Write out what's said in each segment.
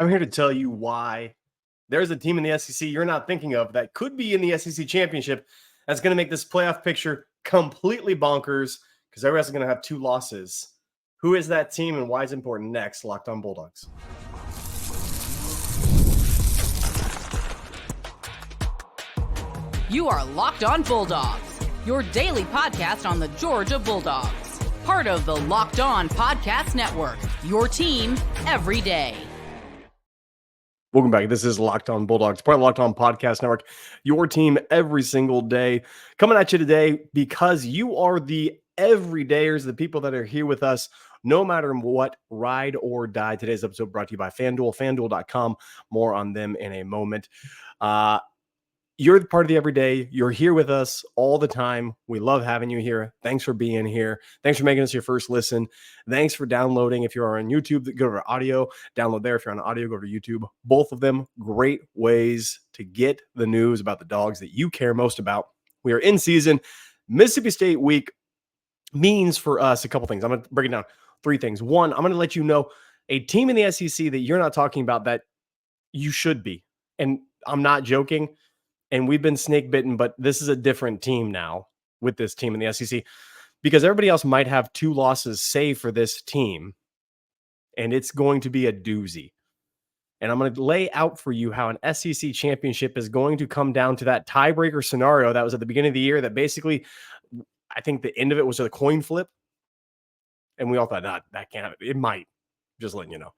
I'm here to tell you why there's a team in the SEC you're not thinking of that could be in the SEC championship that's going to make this playoff picture completely bonkers because everyone's going to have 2 losses. Who is that team and why it's important? Next, Locked On Bulldogs. You are Locked On Bulldogs, your daily podcast on the Georgia Bulldogs. Part of the Locked On Podcast Network, your team every day. Welcome back. This is Locked On Bulldogs, part of Locked On Podcast Network, your team every single day. Coming at you today because you are the everydayers, the people that are here with us no matter what, ride or die. Today's episode brought to you by FanDuel, FanDuel.com. More on them in a moment. You're part of the everyday. You're here with us all the time. We love having you here. Thanks for being here. Thanks for making us your first listen. Thanks for downloading. If you're on YouTube, go to audio, download there. If you're on audio, go to YouTube. Both of them, great ways to get the news about the dogs that you care most about. We are in season. Mississippi State week means for us a couple things. I'm going to break it down. 3 things. 1, I'm going to let you know a team in the SEC that you're not talking about that you should be. And I'm not joking. And we've been snake bitten, but this is a different team now with this team in the SEC because everybody else might have 2 losses save for this team. And it's going to be a doozy. And I'm going to lay out for you how an SEC championship is going to come down to that tiebreaker scenario that was at the beginning of the year that basically, I think the end of it was a coin flip. And we all thought, that can't, it might, just letting you know.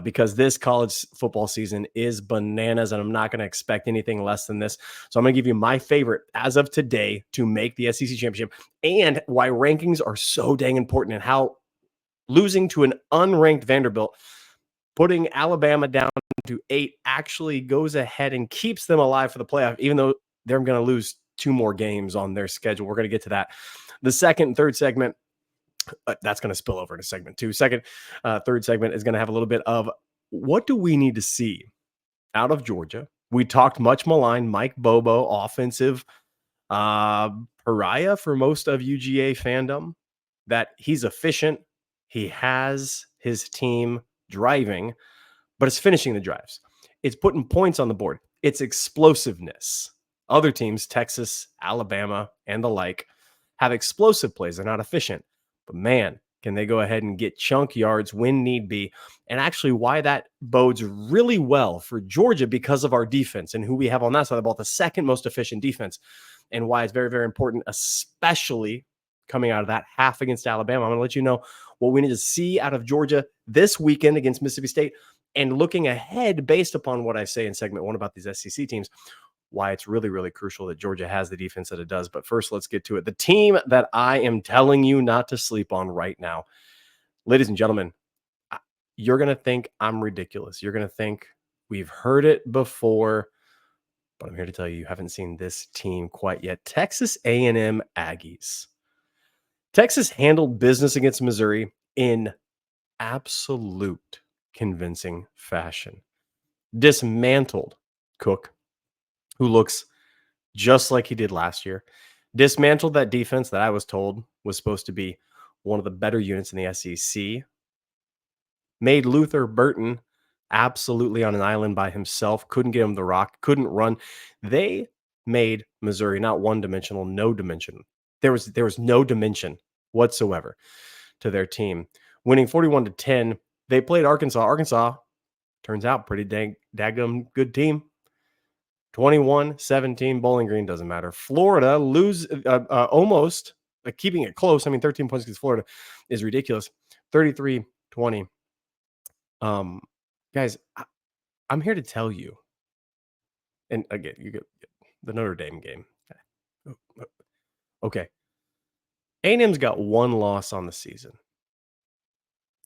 Because this college football season is bananas, and I'm not going to expect anything less than this. So I'm going to give you my favorite as of today to make the SEC championship and why rankings are so dang important and how losing to an unranked Vanderbilt, putting Alabama down to 8 actually goes ahead and keeps them alive for the playoff, even though they're going to lose 2 more games on their schedule. We're going to get to that. The second and third segment, that's going to spill over into segment 2. Third segment is going to have a little bit of what do we need to see out of Georgia. We talked much maligned Mike Bobo, offensive pariah for most of UGA fandom, that he's efficient. He has his team driving, but it's finishing the drives. It's putting points on the board. It's explosiveness. Other teams, Texas, Alabama, and the like, have explosive plays. They're not efficient. But man, can they go ahead and get chunk yards when need be? And actually why that bodes really well for Georgia because of our defense and who we have on that side of the ball, the second most efficient defense, and why it's very, very important, especially coming out of that half against Alabama. I'm going to let you know what we need to see out of Georgia this weekend against Mississippi State and looking ahead based upon what I say in segment 1 about these SEC teams, why it's really, really crucial that Georgia has the defense that it does. But first, let's get to it. The team that I am telling you not to sleep on right now, ladies and gentlemen, you're going to think I'm ridiculous. You're going to think we've heard it before, but I'm here to tell you, you haven't seen this team quite yet. Texas A&M Aggies. Texas handled business against Missouri in absolute convincing fashion. Dismantled Cook, who looks just like he did last year, dismantled that defense that I was told was supposed to be one of the better units in the SEC, made Luther Burton absolutely on an island by himself, couldn't get him the rock, couldn't run. They made Missouri not one-dimensional, no dimension. There was no dimension whatsoever to their team. Winning 41-10, they played Arkansas. Arkansas turns out pretty daggum good team. 21-17, Bowling Green, doesn't matter. Florida almost keeping it close. I mean, 13 points against Florida is ridiculous. 33-20. Guys, I'm here to tell you, and again, you get the Notre Dame game. Okay. A&M's got 1 loss on the season.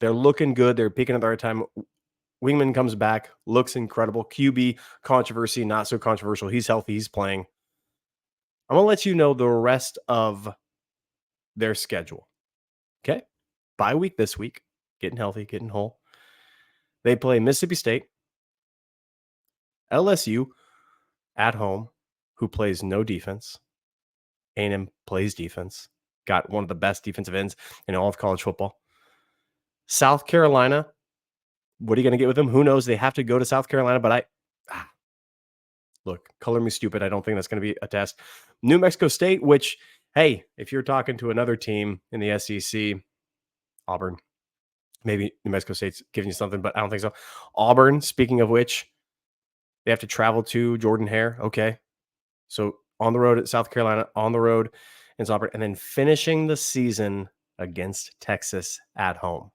They're looking good. They're peaking at the right time. Wingman comes back, looks incredible. QB controversy, not so controversial. He's healthy. He's playing. I'm going to let you know the rest of their schedule. Okay? Bye week this week. Getting healthy, getting whole. They play Mississippi State, LSU at home, who plays no defense. A&M plays defense. Got one of the best defensive ends in all of college football. South Carolina What are you going to get with them? Who knows? They have to go to South Carolina, but look, color me stupid. I don't think that's going to be a test. New Mexico State, which, hey, if you're talking to another team in the SEC, Auburn, maybe New Mexico State's giving you something, but I don't think so. Auburn, speaking of which, they have to travel to Jordan-Hare. Okay. So on the road at South Carolina, on the road in Auburn, and then finishing the season against Texas at home.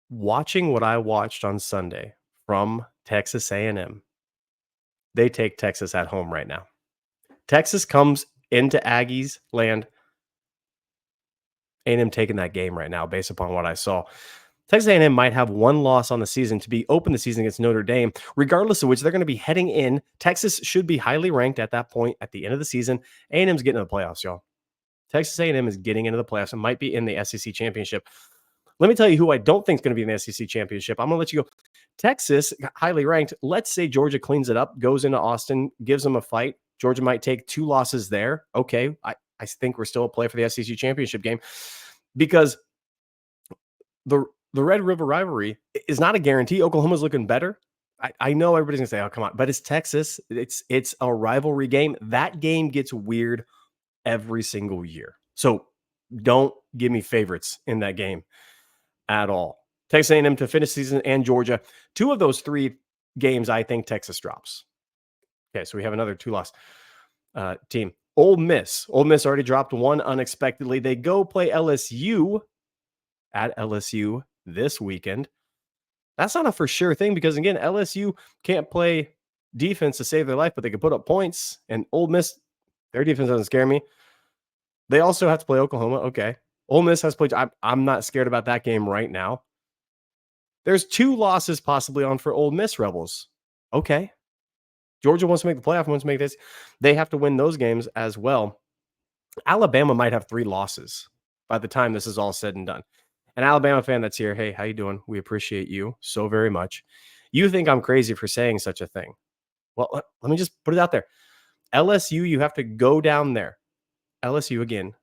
Watching what I watched on Sunday from Texas A&M, they take Texas at home right now. Texas comes into Aggies land. A&M taking that game right now based upon what I saw. Texas A&M might have one loss on the season to be open the season against Notre Dame, regardless of which they're going to be heading in. Texas should be highly ranked at that point at the end of the season. A&M's getting into the playoffs, y'all. Texas A&M is getting into the playoffs and might be in the SEC championship. Let me tell you who I don't think is going to be in the SEC championship. I'm going to let you go. Texas, highly ranked. Let's say Georgia cleans it up, goes into Austin, gives them a fight. Georgia might take 2 losses there. Okay, I think we're still a play for the SEC championship game because the Red River rivalry is not a guarantee. Oklahoma's looking better. I know everybody's going to say, oh, come on. But it's Texas. It's a rivalry game. That game gets weird every single year. So don't give me favorites in that game at all. Texas A&M to finish season and Georgia. 2 of those 3 games, I think Texas drops. Okay, so we have another 2-loss team. Ole Miss. Ole Miss already dropped 1 unexpectedly. They go play LSU at LSU this weekend. That's not a for sure thing because, again, LSU can't play defense to save their life, but they can put up points. And Ole Miss, their defense doesn't scare me. They also have to play Oklahoma. Okay. Ole Miss has played. I'm not scared about that game right now. There's 2 losses possibly on for Ole Miss Rebels. Okay. Georgia wants to make the playoff, wants to make this. They have to win those games as well. Alabama might have 3 losses by the time this is all said and done. An Alabama fan that's here, hey, how you doing? We appreciate you so very much. You think I'm crazy for saying such a thing. Well, let me just put it out there. LSU, you have to go down there. LSU, again,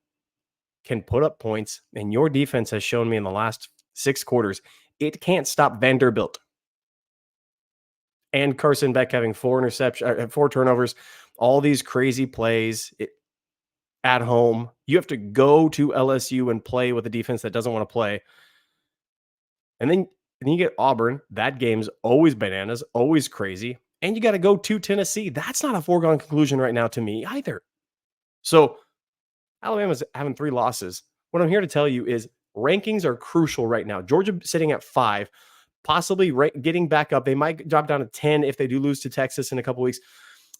can put up points, and your defense has shown me in the last 6 quarters, it can't stop Vanderbilt. And Carson Beck having 4 turnovers, all these crazy plays at home. You have to go to LSU and play with a defense that doesn't want to play. And then you get Auburn. That game's always bananas, always crazy. And you got to go to Tennessee. That's not a foregone conclusion right now to me either. So Alabama's having 3 losses. What I'm here to tell you is rankings are crucial right now. Georgia sitting at 5, possibly getting back up. They might drop down to 10 if they do lose to Texas in a couple weeks.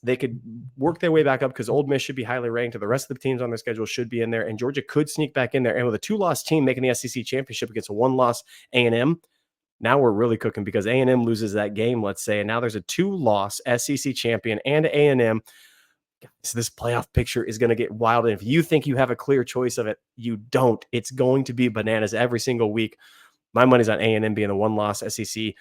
They could work their way back up because Ole Miss should be highly ranked. The rest of the teams on their schedule should be in there, and Georgia could sneak back in there. And with a 2-loss team making the SEC championship against a 1-loss A&M, now we're really cooking because A&M loses that game, let's say, and now there's a 2-loss SEC champion and A&M. So this playoff picture is going to get wild. And if you think you have a clear choice of it, you don't. It's going to be bananas every single week. My money's on A&M being the 1-loss SEC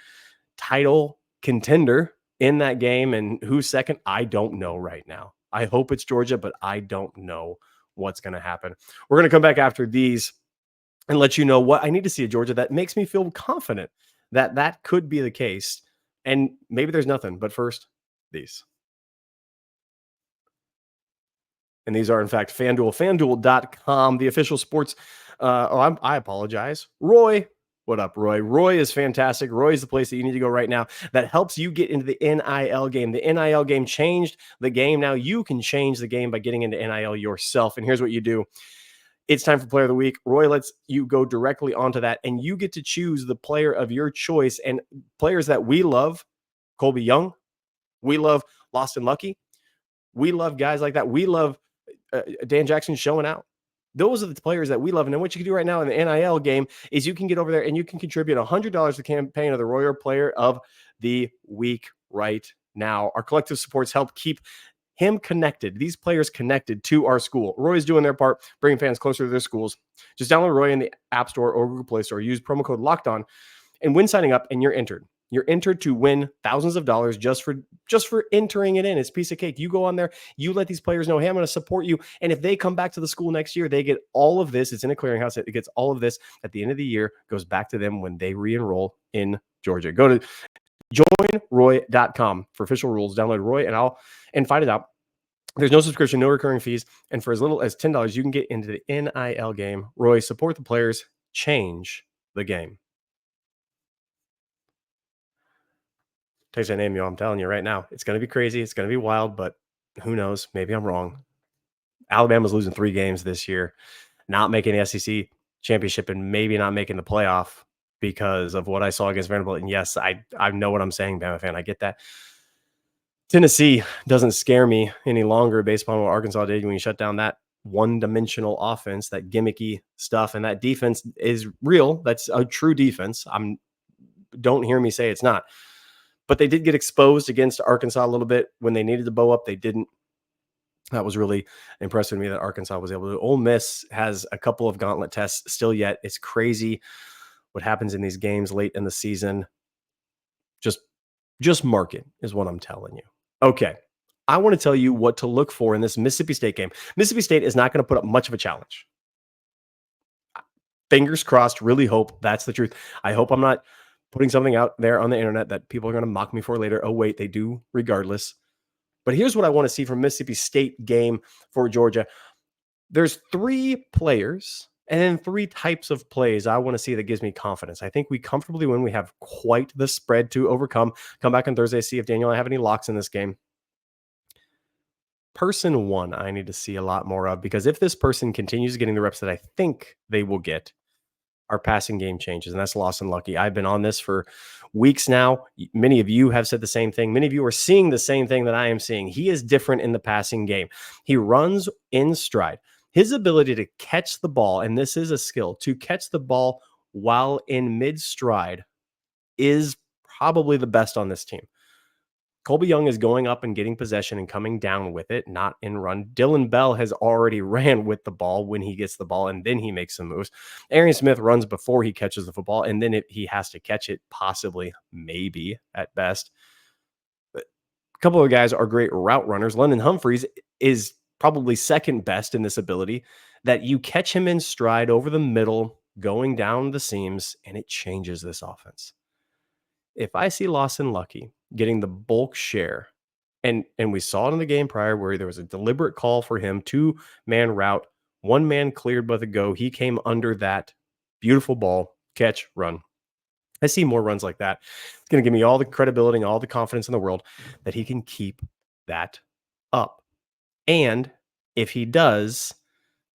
title contender in that game. And who's second? I don't know right now. I hope it's Georgia, but I don't know what's going to happen. We're going to come back after these and let you know what I need to see at Georgia that makes me feel confident that that could be the case. And maybe there's nothing, but first, these. And these are, in fact, FanDuel. FanDuel.com, the official sports. I apologize. Roy. What up, Roy? Roy is fantastic. Roy is the place that you need to go right now that helps you get into the NIL game. The NIL game changed the game. Now you can change the game by getting into NIL yourself. And here's what you do. It's time for Player of the Week. Roy lets you go directly onto that, and you get to choose the player of your choice. And players that we love, Colby Young, we love Lost and Lucky. We love guys like that. We love Dan Jackson showing out. Those are the players that we love. And then what you can do right now in the NIL game is you can get over there and you can contribute $100 to the campaign of the Royal Player of the Week right now. Our collective supports help keep him connected, these players connected to our school. Roy's doing their part, bringing fans closer to their schools. Just download Roy in the App Store or Google Play Store. Use promo code LOCKEDON. And when signing up, and you're entered, You're entered to win thousands of dollars just for entering it in. It's a piece of cake. You go on there, you let these players know, hey, I'm going to support you. And if they come back to the school next year, they get all of this. It's in a clearinghouse. It gets all of this at the end of the year, goes back to them when they re-enroll in Georgia. Go to joinroy.com for official rules. Download Roy and find it out. There's no subscription, no recurring fees. And for as little as $10, you can get into the NIL game. Roy, support the players, change the game. Texas A&M, I'm telling you right now, it's going to be crazy. It's going to be wild, but who knows? Maybe I'm wrong. Alabama's losing 3 games this year, not making the SEC championship and maybe not making the playoff because of what I saw against Vanderbilt. And yes, I know what I'm saying, Bama fan. I get that. Tennessee doesn't scare me any longer based upon what Arkansas did when you shut down that one-dimensional offense, that gimmicky stuff, and that defense is real. That's a true defense. Don't hear me say it's not. But they did get exposed against Arkansas a little bit when they needed to bow up. They didn't. That was really impressive to me that Arkansas was able to. Ole Miss has a couple of gauntlet tests still yet. It's crazy what happens in these games late in the season. Just mark it is what I'm telling you. Okay, I want to tell you what to look for in this Mississippi State game. Mississippi State is not going to put up much of a challenge. Fingers crossed, really hope that's the truth. I hope I'm not putting something out there on the internet that people are going to mock me for later. Oh, wait, they do regardless. But here's what I want to see from Mississippi State game for Georgia. There's 3 players and then 3 types of plays I want to see that gives me confidence. I think we comfortably win. We have quite the spread to overcome. Come back on Thursday, see if Daniel and I have any locks in this game. Person 1, I need to see a lot more of, because if this person continues getting the reps that I think they will get, our passing game changes, and that's Lawson Lucky. I've been on this for weeks now. Many of you have said the same thing. Many of you are seeing the same thing that I am seeing. He is different in the passing game. He runs in stride. His ability to catch the ball, and this is a skill, to catch the ball while in mid-stride is probably the best on this team. Colby Young is going up and getting possession and coming down with it, not in run. Dylan Bell has already ran with the ball when he gets the ball, and then he makes some moves. Arian Smith runs before he catches the football, and then he has to catch it, possibly, maybe, at best. But a couple of guys are great route runners. London Humphreys is probably second best in this ability, that you catch him in stride over the middle, going down the seams, and it changes this offense. If I see Lawson Lucky getting the bulk share, and we saw it in the game prior where there was a deliberate call for him, 2-man route, 1 man cleared by the go. He came under that beautiful ball, catch, run. I see more runs like that. It's going to give me all the credibility and all the confidence in the world that he can keep that up. And if he does,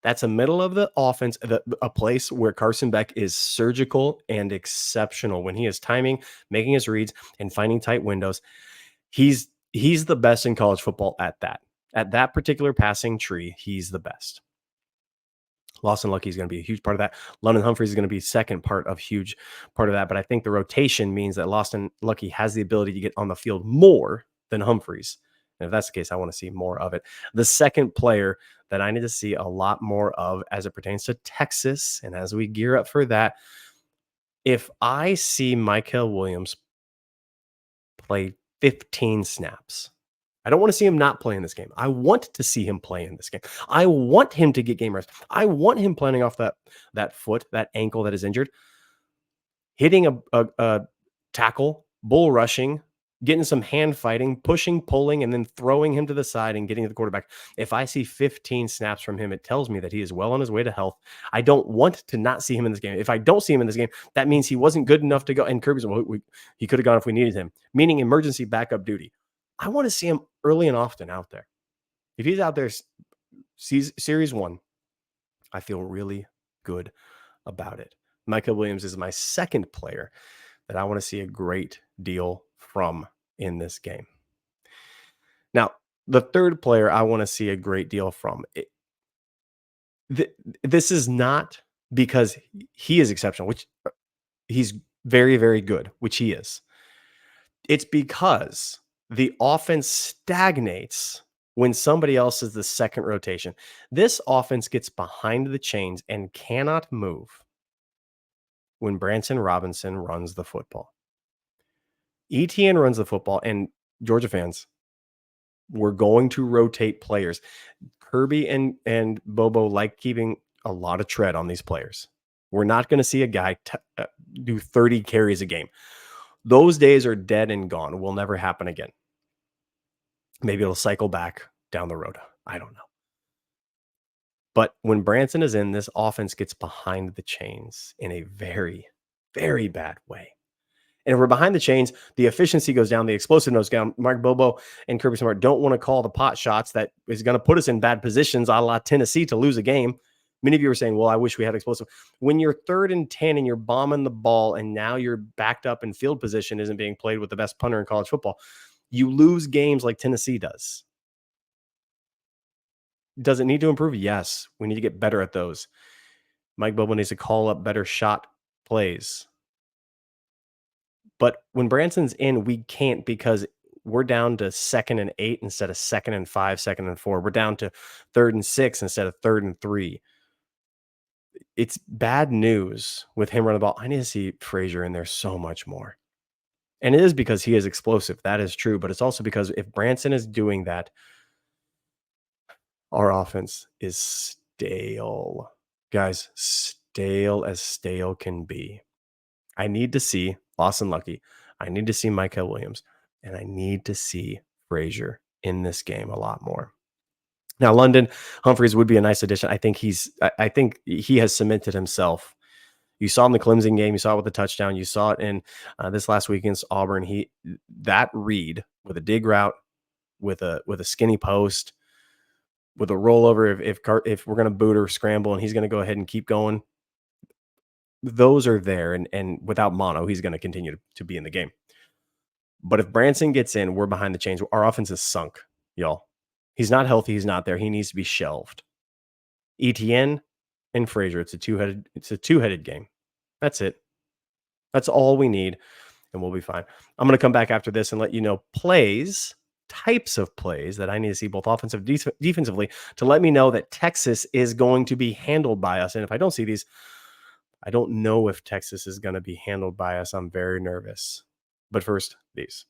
that's a middle of the offense, a place where Carson Beck is surgical and exceptional when he is timing, making his reads, and finding tight windows. He's the best in college football at that. At that particular passing tree, he's the best. Lawson Lucky is going to be a huge part of that. London Humphreys is going to be second huge part of that. But I think the rotation means that Lawson Lucky has the ability to get on the field more than Humphreys. And if that's the case, I want to see more of it. The second player that I need to see a lot more of as it pertains to Texas, and as we gear up for that, if I see Mykel Williams play 15 snaps, I don't want to see him not play in this game. I want to see him play in this game. I want him to get game rest. I want him planning off that foot, that ankle that is injured, hitting a tackle, bull rushing, getting some hand fighting, pushing, pulling, and then throwing him to the side and getting to the quarterback. If I see 15 snaps from him, it tells me that he is well on his way to health. I don't want to not see him in this game. If I don't see him in this game, that means he wasn't good enough to go. And Kirby's, he could have gone if we needed him, meaning emergency backup duty. I want to see him early and often out there. If he's out there series 1, I feel really good about it. Mykel Williams is my second player that I want to see a great deal from in this game. Now, the third player I want to see a great deal from, this is not because he is exceptional, which he's very, very good, which he is. It's because the offense stagnates when somebody else is the second rotation. This offense gets behind the chains and cannot move when Branson Robinson runs the football. ETN runs the football, and Georgia fans, we're going to rotate players. Kirby and Bobo like keeping a lot of tread on these players. We're not going to see a guy do 30 carries a game. Those days are dead and gone. Will never happen again. Maybe it'll cycle back down the road. I don't know. But when Branson is in, this offense gets behind the chains in a very, very bad way. And if we're behind the chains, the efficiency goes down, the explosiveness goes down. Mark Bobo and Kirby Smart don't want to call the pot shots that is going to put us in bad positions a la Tennessee to lose a game. Many of you are saying, well, I wish we had explosive. When you're 3rd and 10 and you're bombing the ball and now you're backed up in field position isn't being played with the best punter in college football, you lose games like Tennessee does. Does it need to improve? Yes. We need to get better at those. Mike Bobo needs to call up better shot plays. But when Branson's in, we can't because we're down to 2nd and 8 instead of 2nd and 5, 2nd and 4. We're down to 3rd and 6 instead of 3rd and 3. It's bad news with him running the ball. I need to see Frazier in there so much more. And it is because he is explosive. That is true. But it's also because if Branson is doing that, our offense is stale. Guys, stale as stale can be. I need to see Lawson Lucky. I need to see Micah Williams. And I need to see Frazier in this game a lot more. Now, London Humphreys would be a nice addition. I think he has cemented himself. You saw in the Clemson game. You saw it with the touchdown. You saw it in this last week against Auburn. That read with a dig route, with a skinny post, with a rollover. If we're going to boot or scramble, and he's going to go ahead and keep going, those are there. And without mono, he's going to continue to be in the game. But if Branson gets in, we're behind the chains. Our offense is sunk, y'all. He's not healthy. He's not there. He needs to be shelved. ETN and Frazier. It's a two-headed game. That's it. That's all we need, and we'll be fine. I'm going to come back after this and let you know types of plays that I need to see both offensive, defensively, to let me know that Texas is going to be handled by us. And if I don't see these, I don't know if Texas is going to be handled by us. I'm very nervous. But first, these.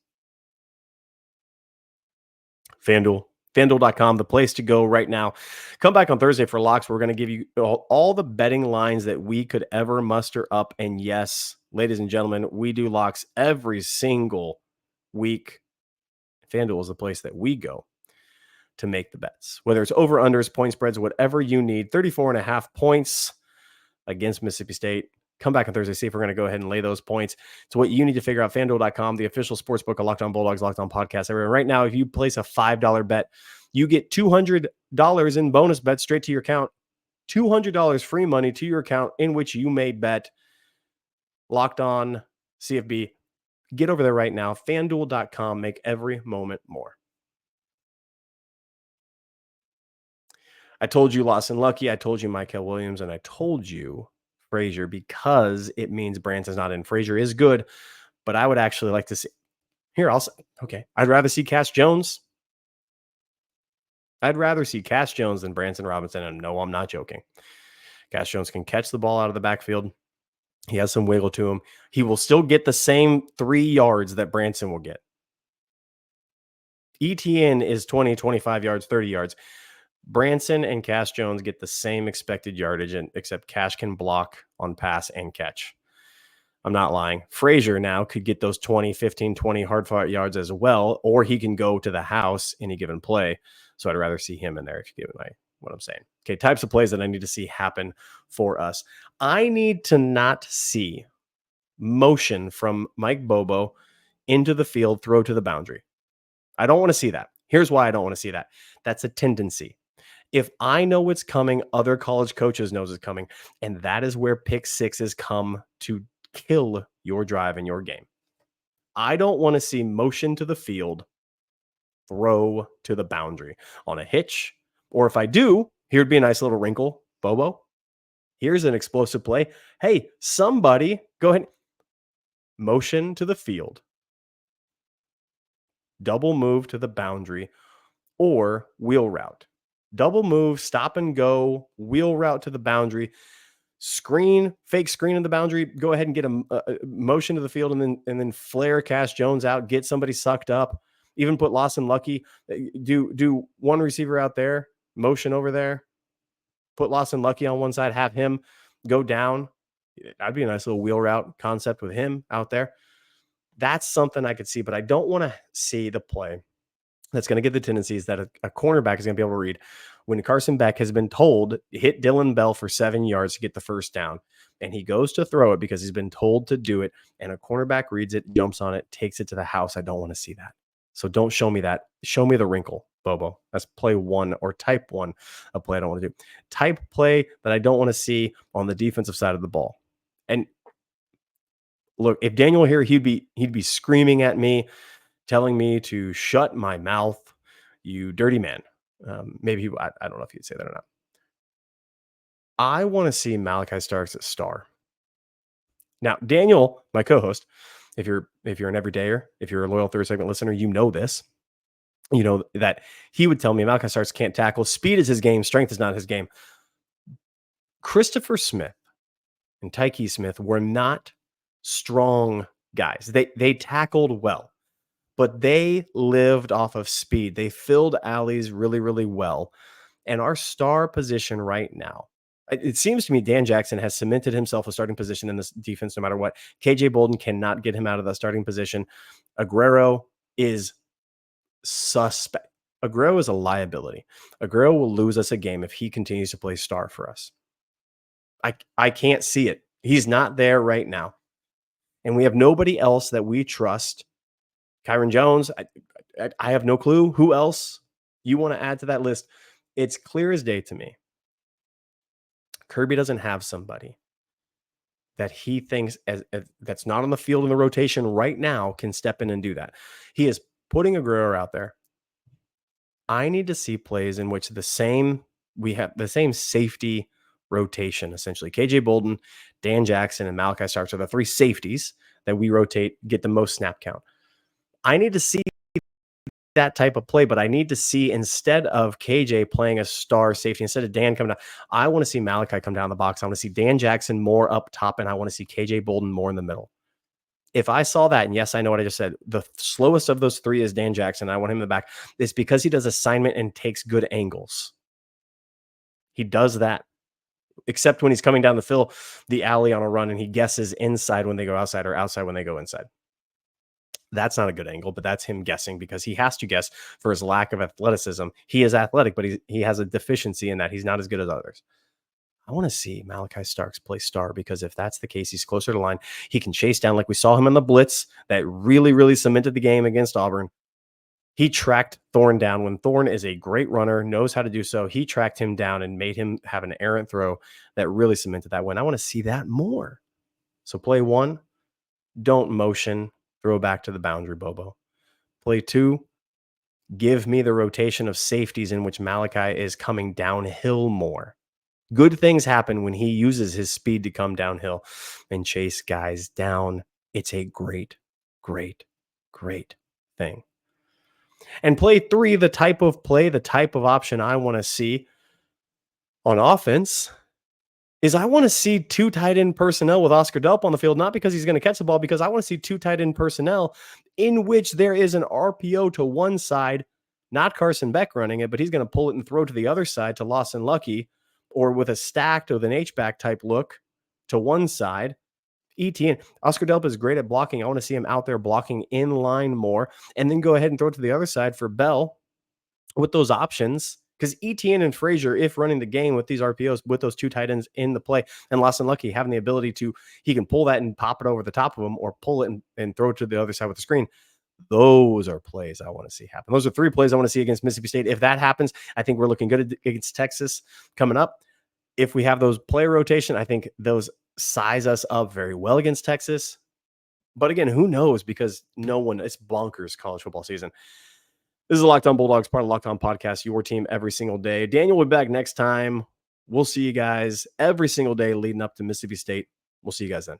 FanDuel.com, the place to go right now. Come back on Thursday for locks. We're going to give you all the betting lines that we could ever muster up. And yes, ladies and gentlemen, we do locks every single week. FanDuel is the place that we go to make the bets. Whether it's over-unders, point spreads, whatever you need. 34.5 points against Mississippi State. Come back on Thursday, see if we're going to go ahead and lay those points. It's what you need to figure out. FanDuel.com, the official sportsbook of Locked On Bulldogs, Locked On Podcast. Everyone, right now, if you place a $5 bet, you get $200 in bonus bets straight to your account. $200 free money to your account in which you may bet Locked On CFB. Get over there right now. FanDuel.com. Make every moment more. I told you Lawson Lucky. I told you Micah Williams. And I told you Frazier because it means Branson's not in. Frazier is good, but I would actually like to see. Here, I'd rather see Cash Jones. I'd rather see Cash Jones than Branson Robinson. And no, I'm not joking. Cash Jones can catch the ball out of the backfield. He has some wiggle to him. He will still get the same 3 yards that Branson will get. ETN is 20, 25 yards, 30 yards. Branson and Cash Jones get the same expected yardage, except Cash can block on pass and catch. I'm not lying. Frazier now could get those 20, 15, 20 hard-fought yards as well, or he can go to the house any given play. So I'd rather see him in there, if you get what I'm saying. Okay, types of plays that I need to see happen for us. I need to not see motion from Mike Bobo into the field, throw to the boundary. I don't want to see that. Here's why I don't want to see that. That's a tendency. If I know it's coming, other college coaches knows it's coming. And that is where pick sixes come to kill your drive in your game. I don't want to see motion to the field, throw to the boundary on a hitch. Or if I do, here'd be a nice little wrinkle. Bobo, here's an explosive play. Hey, somebody go ahead. Motion to the field. Double move to the boundary or wheel route. Double move, stop and go, wheel route to the boundary. fake screen in the boundary, go ahead and get a motion to the field and then flare Cash Jones out, get somebody sucked up, even put Lawson Lucky, do one receiver out there, motion over there, put Lawson Lucky on one side, have him go down. That'd be a nice little wheel route concept with him out there. That's something I could see, but I don't want to see the play that's going to get the tendencies that a cornerback is going to be able to read. When Carson Beck has been told, hit Dylan Bell for 7 yards to get the first down, and he goes to throw it because he's been told to do it, and a cornerback reads it, jumps on it, takes it to the house. I don't want to see that. So don't show me that. Show me the wrinkle, Bobo. That's play 1 or type 1 of play I don't want to do. Type play that I don't want to see on the defensive side of the ball. And look, if Daniel were here, he'd be screaming at me, telling me to shut my mouth, you dirty man. Maybe I don't know if he'd say that or not. I want to see Malachi Starks at star. Now, Daniel, my co-host, if you're an everydayer, if you're a loyal third segment listener, you know this. You know that he would tell me Malachi Starks can't tackle. Speed is his game. Strength is not his game. Christopher Smith and Tyke Smith were not strong guys. They tackled well, but they lived off of speed. They filled alleys really, really well. And our star position right now, it seems to me Dan Jackson has cemented himself a starting position in this defense no matter what. KJ Bolden cannot get him out of the starting position. Aguero is suspect. Aguero is a liability. Aguero will lose us a game if he continues to play star for us. I can't see it. He's not there right now. And we have nobody else that we trust. Kyron Jones, I have no clue who else you want to add to that list. It's clear as day to me. Kirby doesn't have somebody that he thinks that's not on the field in the rotation right now can step in and do that. He is putting Aguero out there. I need to see plays in which we have the same safety rotation, essentially. KJ Bolden, Dan Jackson, and Malachi Starks are the 3 safeties that we rotate, get the most snap count. I need to see that type of play, but I need to see, instead of KJ playing a star safety, instead of Dan coming down, I want to see Malachi come down the box. I want to see Dan Jackson more up top, and I want to see KJ Bolden more in the middle. If I saw that, and yes, I know what I just said, the slowest of those 3 is Dan Jackson. I want him in the back. It's because he does assignment and takes good angles. He does that, except when he's coming down the alley on a run, and he guesses inside when they go outside or outside when they go inside. That's not a good angle, but that's him guessing because he has to guess for his lack of athleticism. He is athletic, but he has a deficiency in that he's not as good as others. I want to see Malachi Starks play star, because if that's the case, he's closer to line. He can chase down like we saw him in the blitz that really, really cemented the game against Auburn. He tracked Thorne down when Thorne is a great runner, knows how to do so. He tracked him down and made him have an errant throw that really cemented that win. I want to see that more. So play 1, don't motion, throw back to the boundary, Bobo. Play 2, give me the rotation of safeties in which Malachi is coming downhill more. Good things happen when he uses his speed to come downhill and chase guys down. It's a great, great, great thing. And play 3, the type of play, the type of option I want to see on offense is I want to see 2 tight end personnel with Oscar Delp on the field, not because he's going to catch the ball, because I want to see 2 tight end personnel in which there is an RPO to one side, not Carson Beck running it, but he's going to pull it and throw to the other side to Lawson Lucky, or with a stacked with an H-back type look to one side. ETN. Oscar Delp is great at blocking. I want to see him out there blocking in line more, and then go ahead and throw it to the other side for Bell with those options. Because ETN and Frazier, if running the game with these RPOs, with those 2 tight ends in the play, and Lawson Lucky having the ability he can pull that and pop it over the top of him, or pull it and throw it to the other side with the screen. Those are plays I want to see happen. Those are 3 plays I want to see against Mississippi State. If that happens, I think we're looking good against Texas coming up. If we have those play rotation, I think those size us up very well against Texas. But again, who knows? Because it's bonkers college football season. This is the Locked On Bulldogs, part of Locked On Podcast, your team every single day. Daniel will be back next time. We'll see you guys every single day leading up to Mississippi State. We'll see you guys then.